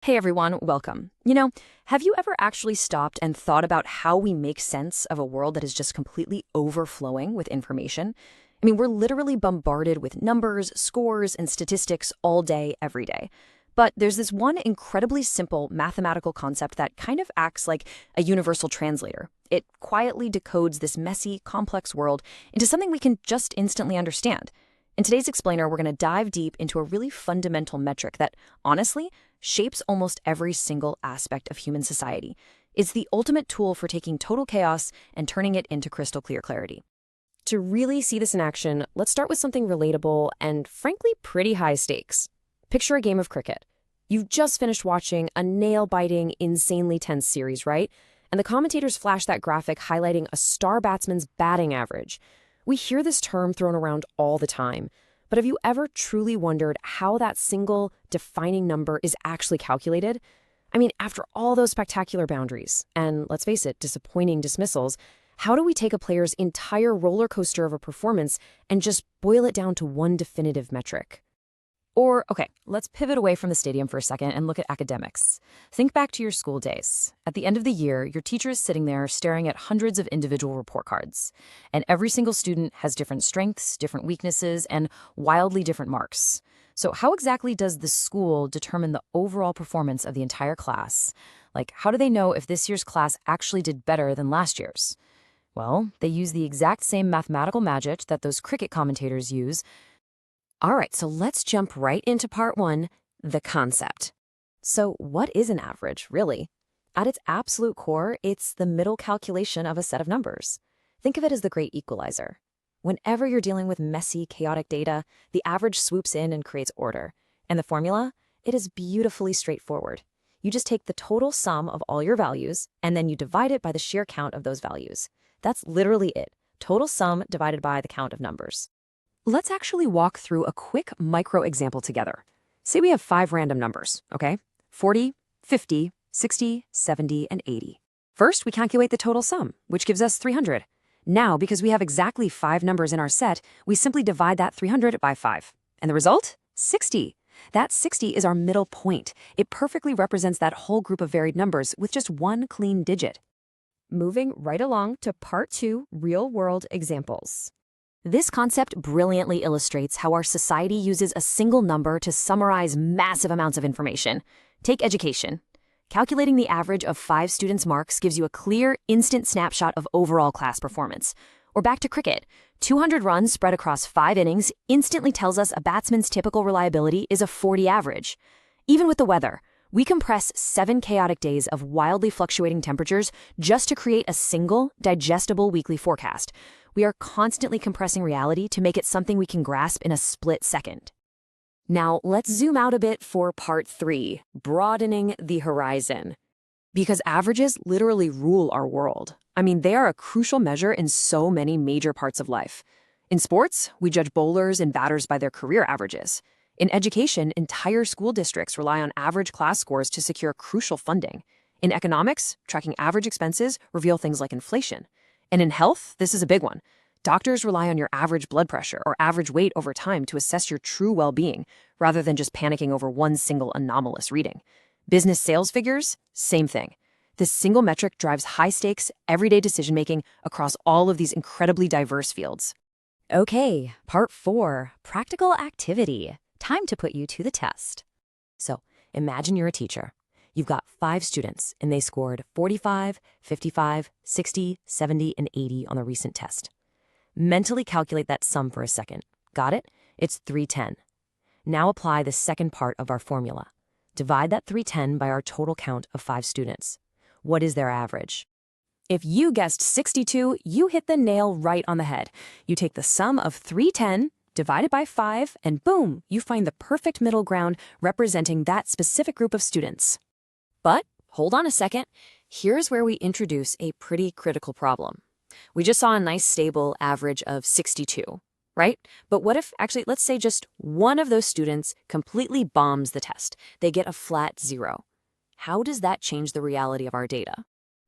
Hey everyone, welcome. Have you ever actually stopped and thought about how we make sense of a world that is just completely overflowing with information? We're literally bombarded with numbers, scores, and statistics all day, every day. But there's this one incredibly simple mathematical concept that kind of acts like a universal translator. It quietly decodes this messy, complex world into something we can just instantly understand. In today's explainer, we're going to dive deep into a really fundamental metric that, honestly, shapes almost every single aspect of human society. It's the ultimate tool for taking total chaos and turning it into crystal clear clarity. To really see this in action, let's start with something relatable and, frankly, pretty high stakes. Picture a game of cricket. You've just finished watching a nail-biting, insanely tense series, right? And the commentators flash that graphic highlighting a star batsman's batting average. We hear this term thrown around all the time, but have you ever truly wondered how that single defining number is actually calculated? After all those spectacular boundaries, and let's face it, disappointing dismissals, how do we take a player's entire roller coaster of a performance and just boil it down to one definitive metric? Or, okay, let's pivot away from the stadium for a second and look at academics. Think back to your school days. At the end of the year, your teacher is sitting there staring at hundreds of individual report cards. And every single student has different strengths, different weaknesses, and wildly different marks. So how exactly does the school determine the overall performance of the entire class? Like, how do they know if this year's class actually did better than last year's? Well, they use the exact same mathematical magic that those cricket commentators use. All right, so let's jump right into part one, the concept. So what is an average, really? At its absolute core, it's the middle calculation of a set of numbers. Think of it as the great equalizer. Whenever you're dealing with messy, chaotic data, the average swoops in and creates order. And the formula? It is beautifully straightforward. You just take the total sum of all your values, and then you divide it by the sheer count of those values. That's literally it. Total sum divided by the count of numbers. Let's actually walk through a quick micro example together. Say we have 5 random numbers, okay? 40, 50, 60, 70, and 80. First, we calculate the total sum, which gives us 300. Now, because we have exactly 5 numbers in our set, we simply divide that 300 by 5. And the result? 60. That 60 is our middle point. It perfectly represents that whole group of varied numbers with just one clean digit. Moving right along to part 2, real-world examples. This concept brilliantly illustrates how our society uses a single number to summarize massive amounts of information. Take education. Calculating the average of 5 students' marks gives you a clear, instant snapshot of overall class performance. Or back to cricket. 200 runs spread across 5 innings instantly tells us a batsman's typical reliability is a 40 average. Even with the weather, we compress 7 chaotic days of wildly fluctuating temperatures just to create a single, digestible weekly forecast. We are constantly compressing reality to make it something we can grasp in a split second. Now, let's zoom out a bit for part 3, broadening the horizon. Because averages literally rule our world. They are a crucial measure in so many major parts of life. In sports, we judge bowlers and batters by their career averages. In education, entire school districts rely on average class scores to secure crucial funding. In economics, tracking average expenses reveal things like inflation. And in health, this is a big one. Doctors rely on your average blood pressure or average weight over time to assess your true well-being, rather than just panicking over one single anomalous reading. Business sales figures, same thing. This single metric drives high-stakes, everyday decision-making across all of these incredibly diverse fields. Okay, part 4, practical activity. Time to put you to the test. So, imagine you're a teacher. You've got 5 students, and they scored 45, 55, 60, 70, and 80 on the recent test. Mentally calculate that sum for a second. Got it? It's 310. Now apply the second part of our formula. Divide that 310 by our total count of 5 students. What is their average? If you guessed 62, you hit the nail right on the head. You take the sum of 310, divide it by 5, and boom, you find the perfect middle ground representing that specific group of students. But hold on a second. Here's where we introduce a pretty critical problem. We just saw a nice stable average of 62, right? But what if, actually, let's say just one of those students completely bombs the test. They get a flat 0. How does that change the reality of our data?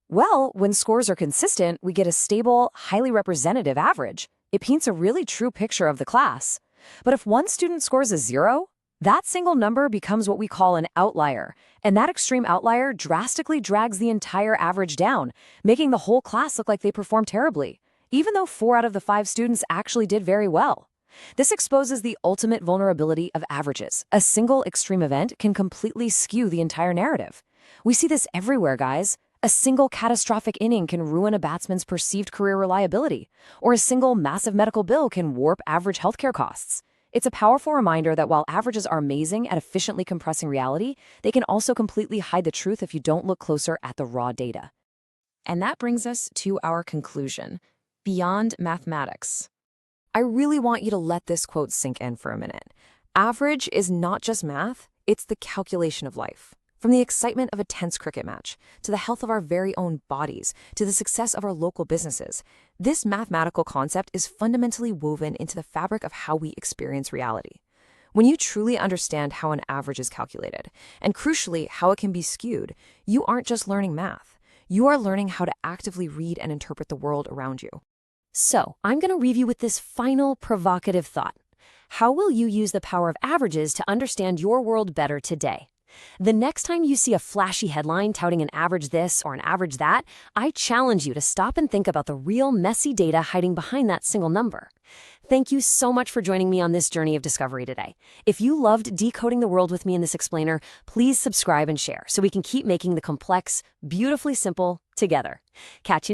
Well, when scores are consistent, we get a stable, highly representative average. It paints a really true picture of the class. But if one student scores a 0, That single number becomes what we call an outlier, and that extreme outlier drastically drags the entire average down, making the whole class look like they performed terribly, even though 4 out of the 5 students actually did very well. This exposes the ultimate vulnerability of averages. A single extreme event can completely skew the entire narrative. We see this everywhere, guys. A single catastrophic inning can ruin a batsman's perceived career reliability, or a single massive medical bill can warp average healthcare costs. It's a powerful reminder that while averages are amazing at efficiently compressing reality, they can also completely hide the truth if you don't look closer at the raw data. And that brings us to our conclusion. Beyond mathematics. I really want you to let this quote sink in for a minute. Average is not just math, it's the calculation of life. From the excitement of a tense cricket match, to the health of our very own bodies, to the success of our local businesses, this mathematical concept is fundamentally woven into the fabric of how we experience reality. When you truly understand how an average is calculated, and crucially, how it can be skewed, you aren't just learning math. You are learning how to actively read and interpret the world around you. So, I'm going to leave you with this final provocative thought. How will you use the power of averages to understand your world better today? The next time you see a flashy headline touting an average this or an average that, I challenge you to stop and think about the real messy data hiding behind that single number. Thank you so much for joining me on this journey of discovery today. If you loved decoding the world with me in this explainer, please subscribe and share so we can keep making the complex beautifully simple together. Catch you